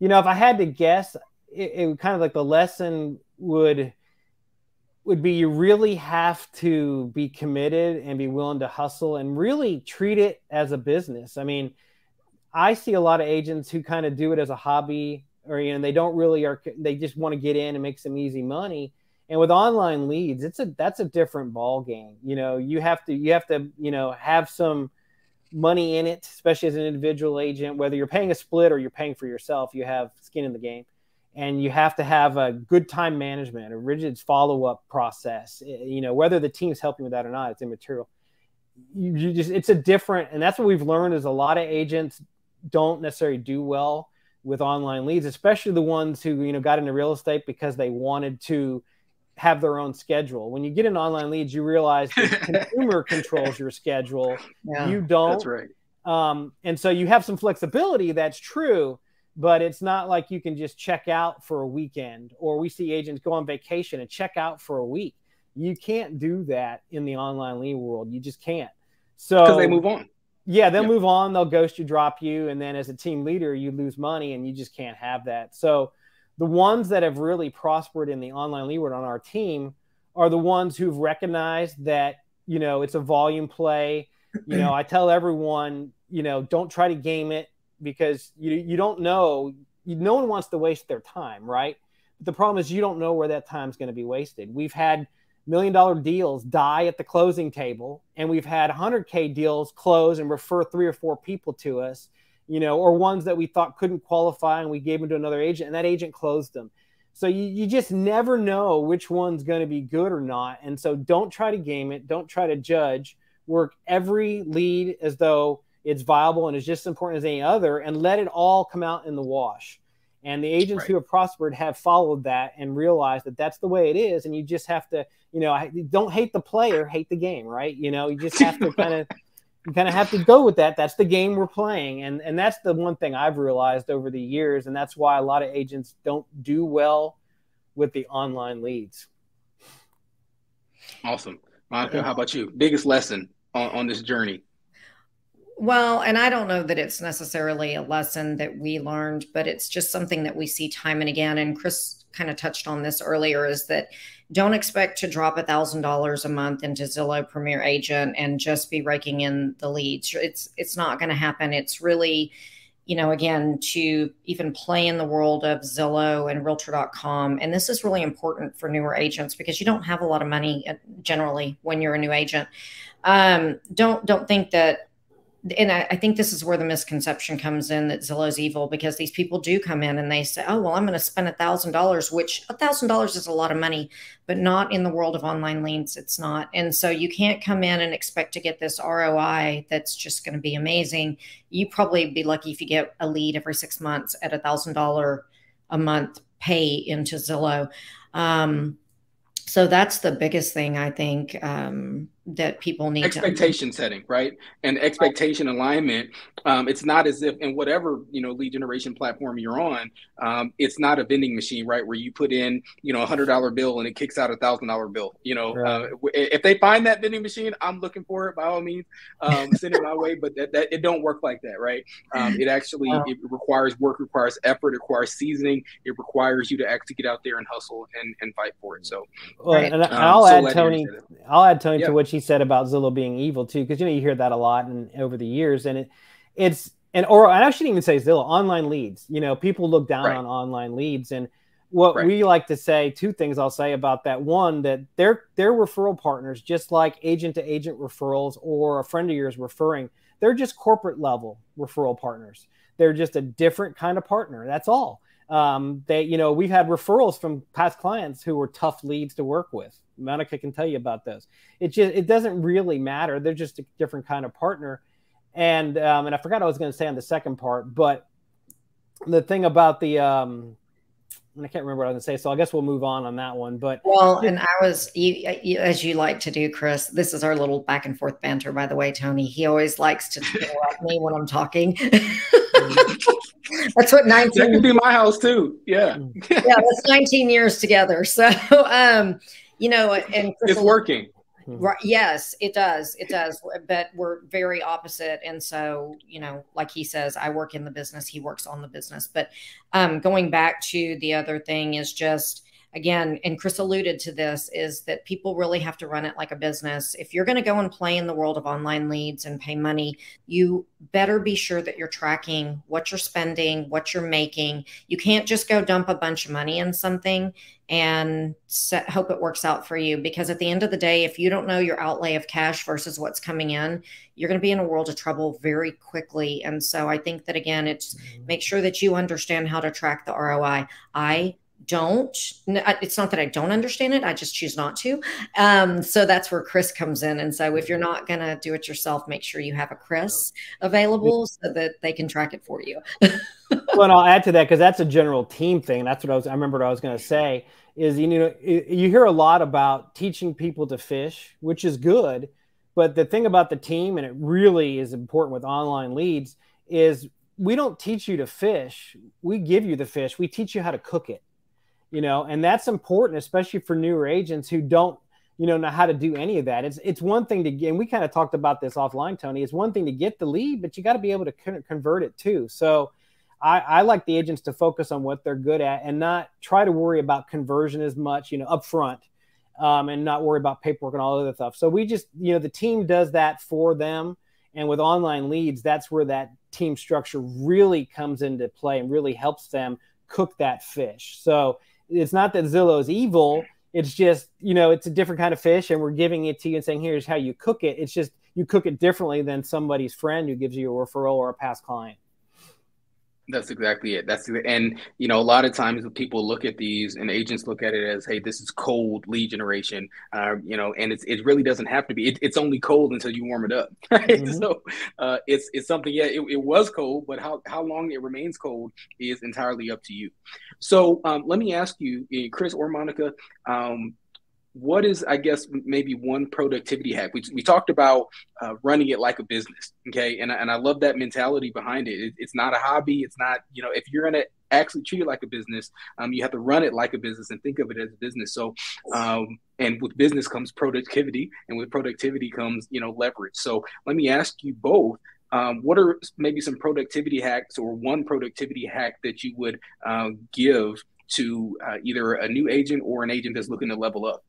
had to guess, it kind of like the lesson would be, you really have to be committed and be willing to hustle and really treat it as a business. I mean, I see a lot of agents who kind of do it as a hobby, or, they don't really, they just want to get in and make some easy money. And with online leads, that's a different ball game. You have to have some money in it, especially as an individual agent, whether you're paying a split or you're paying for yourself, you have skin in the game. and you have to have a good time management, a rigid follow-up process. You know, whether the team's helping with that or not, it's immaterial. You just, it's a different, and that's what we've learned is a lot of agents don't necessarily do well with online leads, especially the ones who, you know, got into real estate because they wanted to have their own schedule. When you get in online leads, you realize the consumer controls your schedule. Yeah, you don't. That's right. And so you have some flexibility. That's true. But it's not like you can just check out for a weekend, or we see agents go on vacation and check out for a week. You can't do that in the online lead world. You just can't. So because they move on. Yeah, they'll move on. They'll ghost you, drop you. And then as a team leader, you lose money, and you just can't have that. So the ones that have really prospered in the online lead world on our team are the ones who've recognized that, you know, it's a volume play. You know, I tell everyone, you know, don't try to game it, because you don't know, no one wants to waste their time, right? But the problem is you don't know where that time's going to be wasted. We've had $1 million deals die at the closing table, and we've had 100K deals close and refer 3 or 4 people to us, you know, or ones that we thought couldn't qualify and we gave them to another agent and that agent closed them. So you just never know which one's going to be good or not. And so don't try to game it. Don't try to judge. Work every lead as though it's viable and is just as important as any other, and let it all come out in the wash. And the agents who have prospered have followed that and realized that that's the way it is. And you just have to, you know, don't hate the player, hate the game, right? You know, you just have to you kind of have to go with that. That's the game we're playing. And that's the one thing I've realized over the years. And that's why a lot of agents don't do well with the online leads. Awesome. Monica, how about you? Biggest lesson on this journey? Well, and I don't know that it's necessarily a lesson that we learned, but it's just something that we see time and again. And Chris kind of touched on this earlier, is that don't expect to drop $1,000 a month into Zillow Premier Agent and just be raking in the leads. It's not going to happen. It's really, you know, again, to even play in the world of Zillow and Realtor.com. And this is really important for newer agents, because you don't have a lot of money generally when you're a new agent. Don't think that. And I think this is where the misconception comes in, that Zillow's evil, because these people do come in and they say, oh, well, I'm going to spend $1,000, which $1,000 is a lot of money, but not in the world of online leads. It's not. And so you can't come in and expect to get this ROI that's just going to be amazing. You probably be lucky if you get a lead every 6 months at $1,000 a month pay into Zillow. So that's the biggest thing, I think, that people need expectation setting, right? And expectation alignment. It's not as if in whatever, you know, lead generation platform you're on, it's not a vending machine, right? Where you put in, you know, $100 bill and it kicks out $1,000 bill. You know, if they find that vending machine, I'm looking for it by all means, send it my way. But that it don't work like that, right? It actually it requires work, requires effort, it requires seasoning. It requires you to actually get out there and hustle and fight for it. So, and I'll add Tony to what she said about Zillow being evil too, because, you know, you hear that a lot over the years, and or I shouldn't even say Zillow, online leads. You know, people look down on online leads, and what we like to say, 2 things I'll say about that. One, that they're referral partners, just like agent to agent referrals or a friend of yours referring. They're just corporate level referral partners. They're just a different kind of partner. That's all. You know, we've had referrals from past clients who were tough leads to work with. Monica can tell you about those. It doesn't really matter. They're just a different kind of partner. And I forgot what I was going to say on the second part, but the thing about the I can't remember what I was going to say, so I guess we'll move on that one. But well, and I was, as you like to do, Chris, this is our little back and forth banter, by the way, Tony. He always likes to interrupt me when I'm talking. That's what 19. That could be my house too. Yeah. Yeah, that's 19 years together. So, you know, and it's working. Right. Yes, it does. It does. But we're very opposite. And so, you know, like he says, I work in the business, he works on the business. But going back to the other thing is just again, and Chris alluded to this, is that people really have to run it like a business. If you're going to go and play in the world of online leads and pay money, you better be sure that you're tracking what you're spending, what you're making. You can't just go dump a bunch of money in something and hope it works out for you. Because at the end of the day, if you don't know your outlay of cash versus what's coming in, you're going to be in a world of trouble very quickly. And so I think that, again, it's make sure that you understand how to track the ROI. I don't, it's not that I don't understand it, I just choose not to. So that's where Chris comes in. And so if you're not going to do it yourself, make sure you have a Chris available so that they can track it for you. Well, and I'll add to that, because that's a general team thing. That's what I remember what I was going to say is, you know, you hear a lot about teaching people to fish, which is good. But the thing about the team, and it really is important with online leads, is we don't teach you to fish. We give you the fish. We teach you how to cook it, you know, and that's important, especially for newer agents who don't, you know how to do any of that. It's one thing to get, and we kind of talked about this offline, Tony, it's one thing to get the lead, but you got to be able to convert it too. So I like the agents to focus on what they're good at and not try to worry about conversion as much, you know, up front, and not worry about paperwork and all other stuff. So we just, you know, the team does that for them. And with online leads, that's where that team structure really comes into play and really helps them cook that fish. So it's not that Zillow is evil. It's just, you know, it's a different kind of fish, and we're giving it to you and saying, here's how you cook it. It's just you cook it differently than somebody's friend who gives you a referral or a past client. That's exactly it. And, you know, a lot of times when people look at these and agents look at it as, hey, this is cold lead generation, you know, and it really doesn't have to be. It's only cold until you warm it up. Right? Mm-hmm. So it's something, yeah, it was cold, but how long it remains cold is entirely up to you. So let me ask you, Chris or Monica, what is, I guess, maybe one productivity hack? We talked about running it like a business, okay? And I love that mentality behind it. It's not a hobby. It's not, you know, if you're going to actually treat it like a business, you have to run it like a business and think of it as a business. So, and with business comes productivity, and with productivity comes, you know, leverage. So let me ask you both, what are maybe some productivity hacks, or one productivity hack that you would give to either a new agent or an agent that's looking to level up?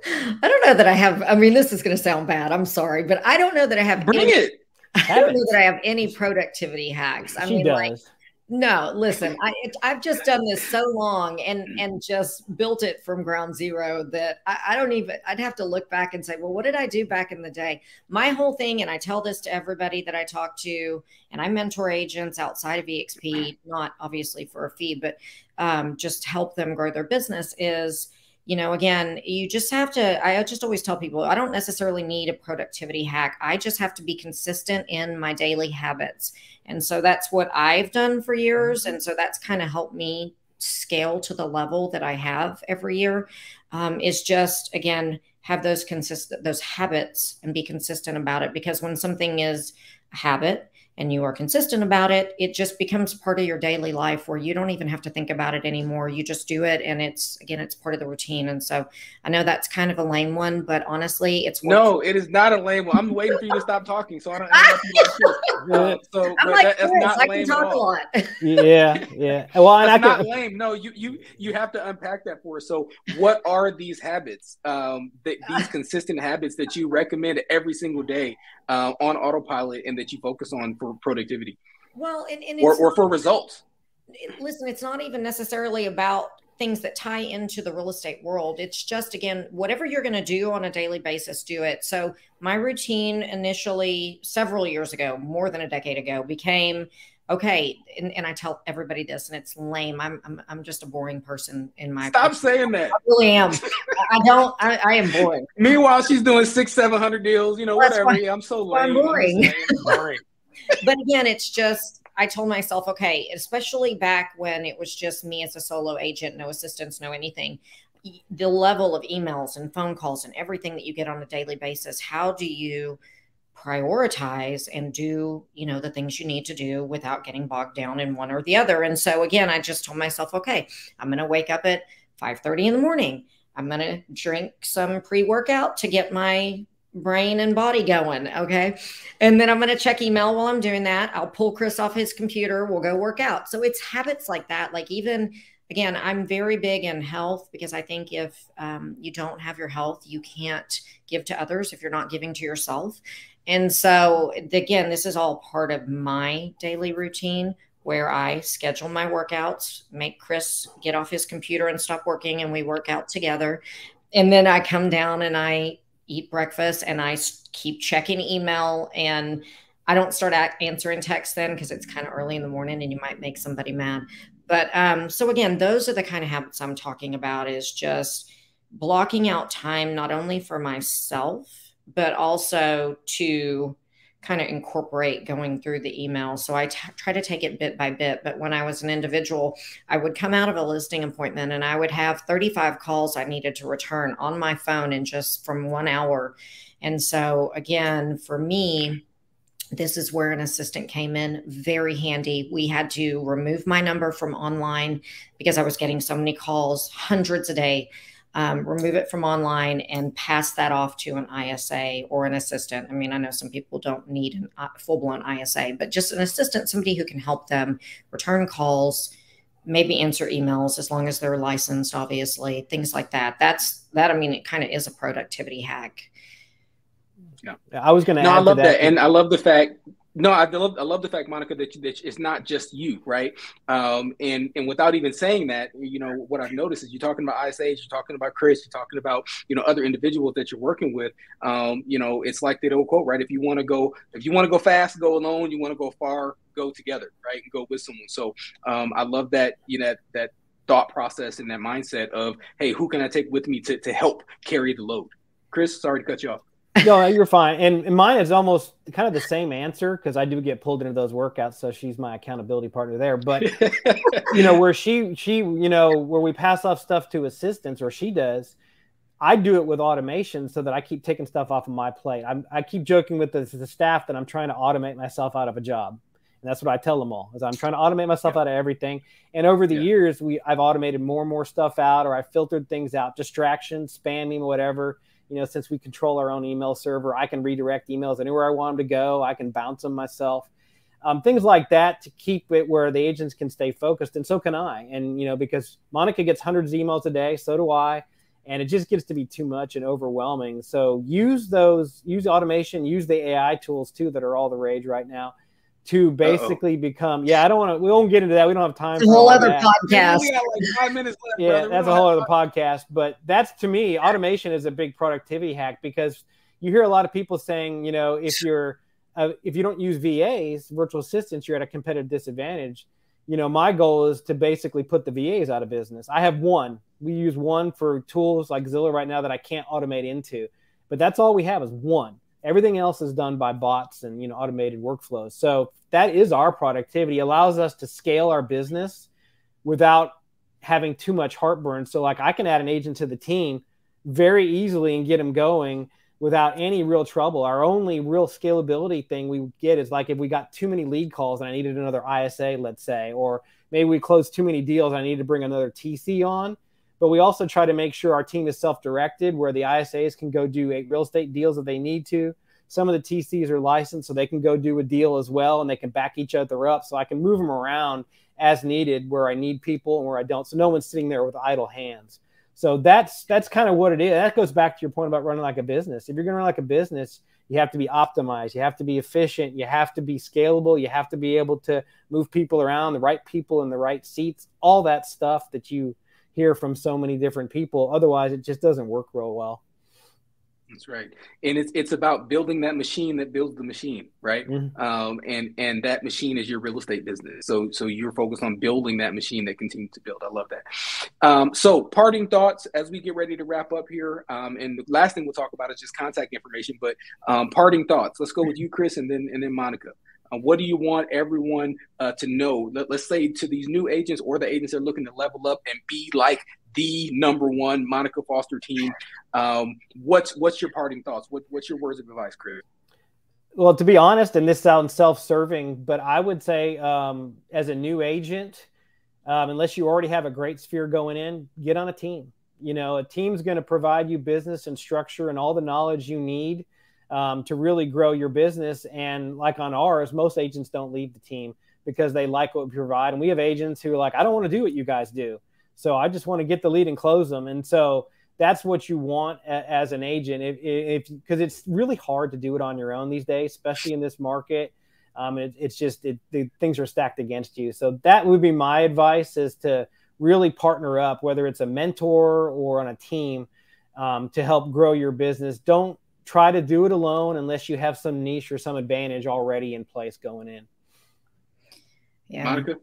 I don't know that I have, I mean, this is going to sound bad. I'm sorry, but I don't know that I have. Bring it. I don't know that I have any productivity hacks. I mean, like, no, listen, I've just done this so long and just built it from ground zero that I don't even, I'd have to look back and say, well, what did I do back in the day? My whole thing, and I tell this to everybody that I talk to, and I mentor agents outside of EXP, not obviously for a fee, but just help them grow their business, is, you know, again, you just have to, I just always tell people, I don't necessarily need a productivity hack. I just have to be consistent in my daily habits. And so that's what I've done for years. And so that's kind of helped me scale to the level that I have every year, is just, again, have those habits and be consistent about it. Because when something is a habit and you are consistent about it, it just becomes part of your daily life where you don't even have to think about it anymore. You just do it. And it's part of the routine. And so I know that's kind of a lame one, but honestly, it's no, it is not a lame one. I'm waiting for you to stop talking. So I don't know. So I'm like, that's not lame. I can talk a lot. Yeah. Yeah. Well, and that's not lame. No, you have to unpack that for us. So what are these habits, these consistent habits that you recommend every single day on autopilot, and that you focus on for productivity? Well, or for results? Listen, it's not even necessarily about things that tie into the real estate world. It's just, again, whatever you're going to do on a daily basis, do it. So my routine initially, several years ago, more than a decade ago, became, okay, and I tell everybody this, and it's lame. I'm just a boring person in my. Stop saying that. I really am. I am boring. Meanwhile, she's doing 600-700 deals. You know, whatever. I'm so lame. I'm boring. But again, it's just, I told myself, okay, especially back when it was just me as a solo agent, no assistants, no anything, the level of emails and phone calls and everything that you get on a daily basis, how do you prioritize and do, you know, the things you need to do without getting bogged down in one or the other? And so again, I just told myself, okay, I'm going to wake up at 5:30 in the morning. I'm going to drink some pre-workout to get my brain and body going. Okay. And then I'm going to check email while I'm doing that. I'll pull Chris off his computer. We'll go work out. So it's habits like that. Like even again, I'm very big in health, because I think if you don't have your health, you can't give to others if you're not giving to yourself. And so, again, this is all part of my daily routine, where I schedule my workouts, make Chris get off his computer and stop working, and we work out together. And then I come down and I eat breakfast, and I keep checking email, and I don't start answering texts then, because it's kind of early in the morning and you might make somebody mad. But so again, those are the kind of habits I'm talking about, is just blocking out time, not only for myself, but also to kind of incorporate going through the email. So I try to take it bit by bit. But when I was an individual, I would come out of a listing appointment and I would have 35 calls I needed to return on my phone in just from 1 hour. And so again, for me, this is where an assistant came in very handy. We had to remove my number from online because I was getting so many calls, hundreds a day. Remove it from online and pass that off to an ISA or an assistant. I mean, I know some people don't need a full-blown ISA, but just an assistant, somebody who can help them return calls, maybe answer emails, as long as they're licensed, obviously, things like that. I mean, it kind of is a productivity hack. Yeah, I was going to add I love to that. And I love the fact. No, I love the fact, Monica, that it's not just you, right? And without even saying that, what I've noticed is you're talking about ISAs, you're talking about Chris, you're talking about other individuals that you're working with. It's like the old quote, right? If you want to go fast, go alone. You want to go far, go together, right? And go with someone. So I love that that thought process and that mindset of, hey, who can I take with me to help carry the load? Chris, sorry to cut you off. No, you're fine. And mine is almost kind of the same answer, because I do get pulled into those workouts. So she's my accountability partner there. But, where where we pass off stuff to assistants, or she does, I do it with automation so that I keep taking stuff off of my plate. I keep joking with the staff that I'm trying to automate myself out of a job. And that's what I tell them all, is I'm trying to automate myself out of everything. And over the years, I've automated more and more stuff out, or I filtered things out, distractions, spamming, whatever. Since we control our own email server, I can redirect emails anywhere I want them to go. I can bounce them myself. Things like that to keep it where the agents can stay focused, and so can I. And, because Monica gets hundreds of emails a day, so do I. And it just gets to be too much and overwhelming. So use automation, use the AI tools too that are all the rage right now, to basically become, we won't get into that. We don't have time for a whole other that. podcast. We got like 5 minutes left. Yeah, brother. That's a whole other podcast. But that's, to me, automation is a big productivity hack, because you hear a lot of people saying, if you don't use VAs, virtual assistants, you're at a competitive disadvantage. My goal is to basically put the VAs out of business. I have one. We use one for tools like Zillow right now that I can't automate into. But that's all we have, is one. Everything else is done by bots and automated workflows. So that is our productivity. It allows us to scale our business without having too much heartburn. So like, I can add an agent to the team very easily and get them going without any real trouble. Our only real scalability thing we get is like if we got too many lead calls and I needed another ISA, let's say, or maybe we closed too many deals, I need to bring another TC on. But we also try to make sure our team is self-directed, where the ISAs can go do real estate deals if they need to. Some of the TCs are licensed, so they can go do a deal as well, and they can back each other up. So I can move them around as needed where I need people and where I don't. So no one's sitting there with idle hands. So that's kind of what it is. That goes back to your point about running like a business. If you're going to run like a business, you have to be optimized. You have to be efficient. You have to be scalable. You have to be able to move people around, the right people in the right seats, all that stuff that you hear from so many different people. Otherwise, it just doesn't work real well. That's right. And it's about building that machine that builds the machine, right? Mm-hmm. And that machine is your real estate business. So you're focused on building that machine that continues to build. I love that. So parting thoughts as we get ready to wrap up here. And the last thing we'll talk about is just contact information, but parting thoughts. Let's go with you, Chris, and then Monica. What do you want everyone to know? Let's say to these new agents or the agents that are looking to level up and be like the #1 Monica Foster team. What's your parting thoughts? What's your words of advice, Chris? Well, to be honest, and this sounds self-serving, but I would say as a new agent, unless you already have a great sphere going in, get on a team. A team's going to provide you business and structure and all the knowledge you need to really grow your business. And like on ours, most agents don't leave the team because they like what we provide. And we have agents who are like, I don't want to do what you guys do. So I just want to get the lead and close them. And so that's what you want as an agent, because it's really hard to do it on your own these days, especially in this market. It's just things are stacked against you. So that would be my advice, is to really partner up, whether it's a mentor or on a team, to help grow your business. Don't try to do it alone unless you have some niche or some advantage already in place going in. Yeah. Monica?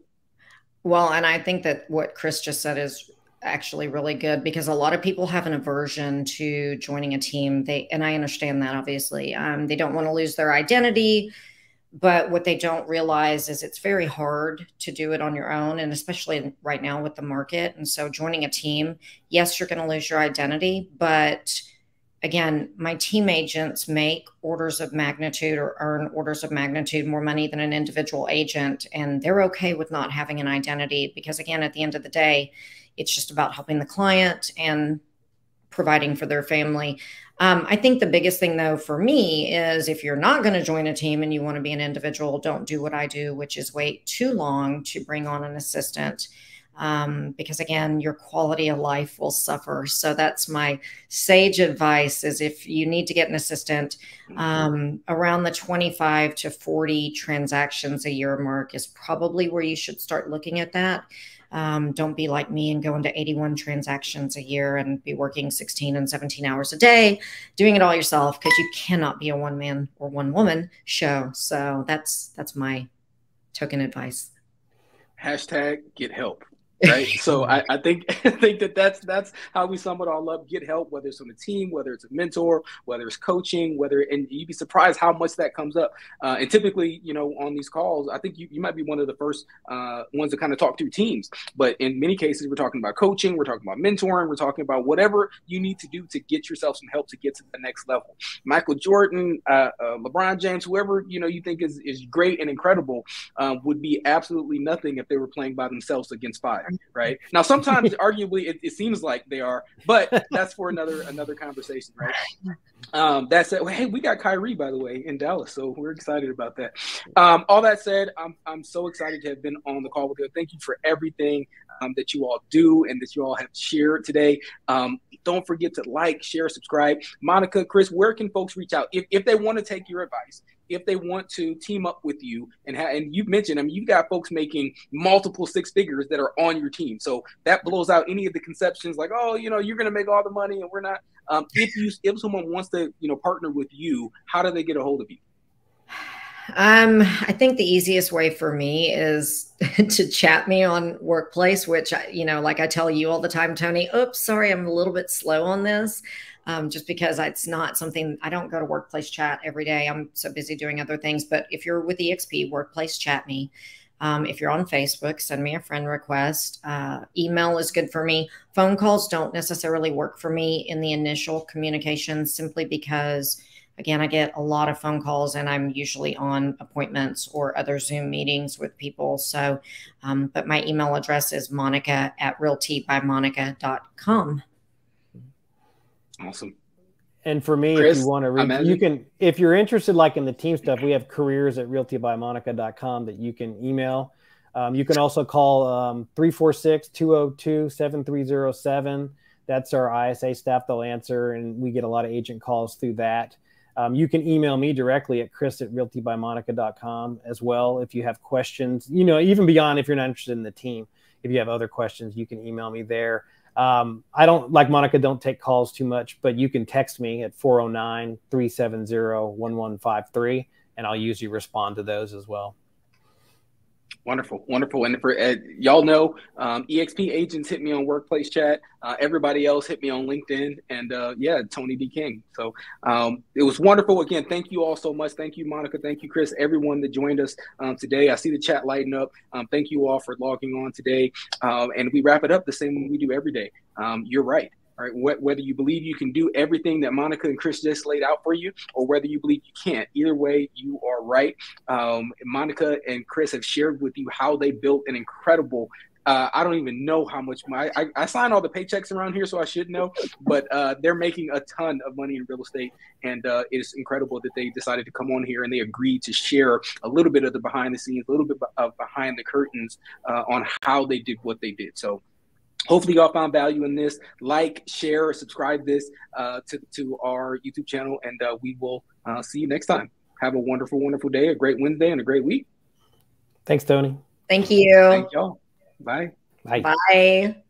Well, and I think that what Chris just said is actually really good, because a lot of people have an aversion to joining a team. And I understand that, obviously. They don't want to lose their identity, but what they don't realize is it's very hard to do it on your own, and especially right now with the market. And so joining a team, yes, you're going to lose your identity, but again, my team agents make orders of magnitude or earn orders of magnitude more money than an individual agent. And they're okay with not having an identity, because again, at the end of the day, it's just about helping the client and providing for their family. I think the biggest thing, though, for me is, if you're not going to join a team and you want to be an individual, don't do what I do, which is wait too long to bring on an assistant. Because again, your quality of life will suffer. So that's my sage advice, is if you need to get an assistant, around the 25 to 40 transactions a year mark is probably where you should start looking at that. Don't be like me and go into 81 transactions a year and be working 16 and 17 hours a day, doing it all yourself, because you cannot be a one man or one woman show. So that's my token advice. Hashtag get help. Right. So I think that's how we sum it all up. Get help, whether it's on a team, whether it's a mentor, whether it's coaching, and you'd be surprised how much that comes up. And typically, on these calls, I think you might be one of the first ones to kind of talk through teams. But in many cases, we're talking about coaching, we're talking about mentoring, we're talking about whatever you need to do to get yourself some help to get to the next level. Michael Jordan, LeBron James, whoever you think is great and incredible, would be absolutely nothing if they were playing by themselves against five. Right now, sometimes arguably it seems like they are, but that's for another conversation, right? That's it. Well, hey, we got Kyrie, by the way, in Dallas, so we're excited about that. All that said, I'm so excited to have been on the call with you. Thank you for everything that you all do and that you all have shared today. Don't forget to like, share, subscribe. Monica, Chris, where can folks reach out if they want to take your advice, if they want to team up with you? And you've mentioned, you've got folks making multiple six figures that are on your team. So that blows out any of the conceptions like, oh, you're going to make all the money and we're not. If someone wants to, partner with you, how do they get a hold of you? I think the easiest way for me is to chat me on Workplace, which, like I tell you all the time, Tony, oops, sorry, I'm a little bit slow on this. Just because it's not something, I don't go to Workplace chat every day. I'm so busy doing other things. But if you're with EXP, Workplace chat me. If you're on Facebook, send me a friend request. Email is good for me. Phone calls don't necessarily work for me in the initial communication, simply because, again, I get a lot of phone calls and I'm usually on appointments or other Zoom meetings with people. So, but my email address is monica@realtybymonica.com. Awesome. And for me, Chris, if you want to read, you can, if you're interested, like in the team stuff, we have careers@realtybymonica.com that you can email. You can also call 346-202-7307. That's our ISA staff. They'll answer, and we get a lot of agent calls through that. You can email me directly at chris@realtybymonica.com as well. If you have questions, even beyond if you're not interested in the team, if you have other questions, you can email me there. I don't, like Monica, don't take calls too much, but you can text me at 409-370-1153, and I'll usually respond to those as well. Wonderful, wonderful. And for y'all know, EXP agents hit me on Workplace chat. Everybody else hit me on LinkedIn, and Tony D. King. So it was wonderful. Again, thank you all so much. Thank you, Monica. Thank you, Chris. Everyone that joined us today. I see the chat lighting up. Thank you all for logging on today. And we wrap it up the same way we do every day. You're right. All right, whether you believe you can do everything that Monica and Chris just laid out for you, or whether you believe you can't, either way, you are right. Monica and Chris have shared with you how they built an incredible, I don't even know how much I sign all the paychecks around here, so I should know, but they're making a ton of money in real estate, and it's incredible that they decided to come on here and they agreed to share a little bit of the behind the scenes, a little bit of behind the curtains on how they did what they did. So hopefully y'all found value in this. Like, share, or subscribe this to our YouTube channel, and we will see you next time. Have a wonderful, wonderful day, a great Wednesday, and a great week. Thanks, Tony. Thank you. Thank y'all. Bye. Bye. Bye.